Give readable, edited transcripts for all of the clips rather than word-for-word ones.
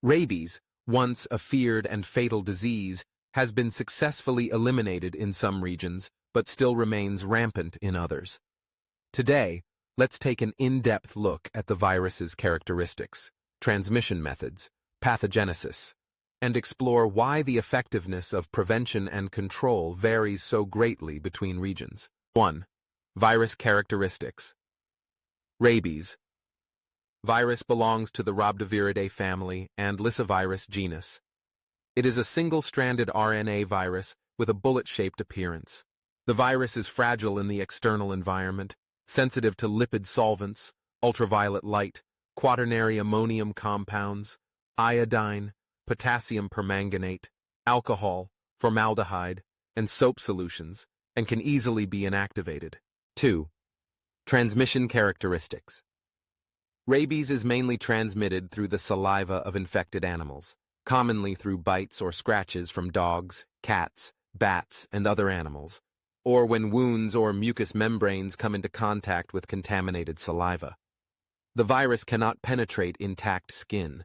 Rabies, once a feared and fatal disease, has been successfully eliminated in some regions, but still remains rampant in others. Today, let's take an in-depth look at the virus's characteristics, transmission methods, pathogenesis, and explore why the effectiveness of prevention and control varies so greatly between regions. 1. Virus characteristics. Rabies. Virus belongs to the Rhabdoviridae family and Lyssavirus genus. It is a single-stranded RNA virus with a bullet-shaped appearance. The virus is fragile in the external environment, sensitive to lipid solvents, ultraviolet light, quaternary ammonium compounds, iodine, potassium permanganate, alcohol, formaldehyde, and soap solutions, and can easily be inactivated. 2. Transmission characteristics. Rabies is mainly transmitted through the saliva of infected animals, commonly through bites or scratches from dogs, cats, bats, and other animals, or when wounds or mucous membranes come into contact with contaminated saliva. The virus cannot penetrate intact skin.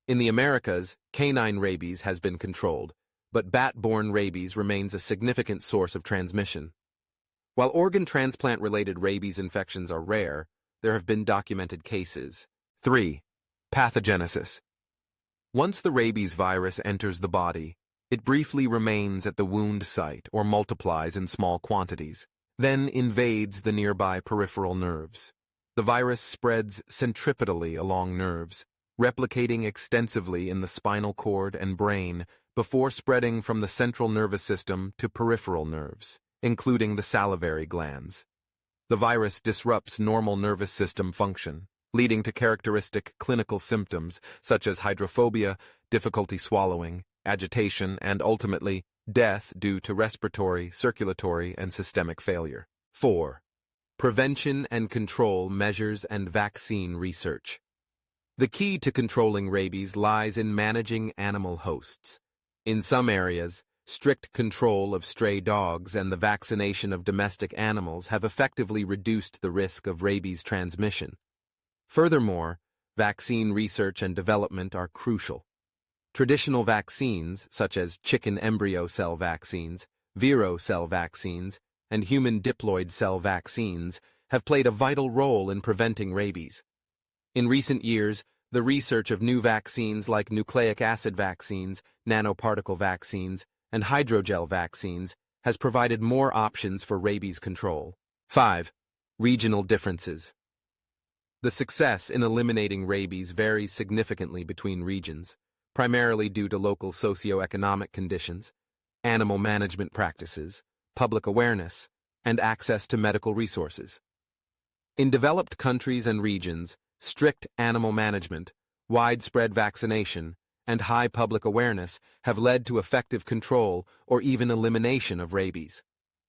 In the Americas, canine rabies has been controlled, but bat-borne rabies remains a significant source of transmission. While organ transplant-related rabies infections are rare, there have been documented cases. 3. Pathogenesis. Once the rabies virus enters the body, it briefly remains at the wound site or multiplies in small quantities, then invades the nearby peripheral nerves. The virus spreads centripetally along nerves, replicating extensively in the spinal cord and brain before spreading from the central nervous system to peripheral nerves, including the salivary glands. The virus disrupts normal nervous system function, leading to characteristic clinical symptoms such as hydrophobia, difficulty swallowing, agitation, and ultimately, death due to respiratory, circulatory, and systemic failure. 4. Prevention and control measures and vaccine research. The key to controlling rabies lies in managing animal hosts. In some areas, strict control of stray dogs and the vaccination of domestic animals have effectively reduced the risk of rabies transmission. Furthermore, vaccine research and development are crucial. Traditional vaccines, such as chicken embryo cell vaccines, vero cell vaccines, and human diploid cell vaccines, have played a vital role in preventing rabies. In recent years, the research of new vaccines like nucleic acid vaccines, nanoparticle vaccines, and hydrogel vaccines has provided more options for rabies control. 5. Regional differences. The success in eliminating rabies varies significantly between regions, primarily due to local socioeconomic conditions, animal management practices, public awareness, and access to medical resources. In developed countries and regions, strict animal management, widespread vaccination, and high public awareness have led to effective control or even elimination of rabies.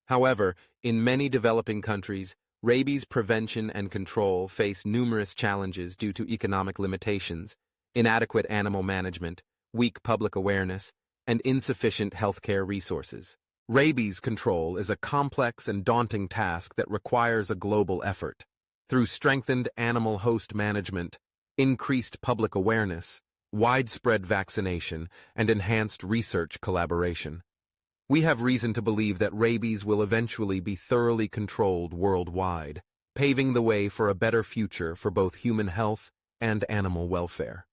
However, in many developing countries, rabies prevention and control face numerous challenges due to economic limitations, inadequate animal management, weak public awareness, and insufficient healthcare resources. Rabies control is a complex and daunting task that requires a global effort. Through strengthened animal host management, increased public awareness, widespread vaccination, and enhanced research collaboration, we have reason to believe that rabies will eventually be thoroughly controlled worldwide, paving the way for a better future for both human health and animal welfare.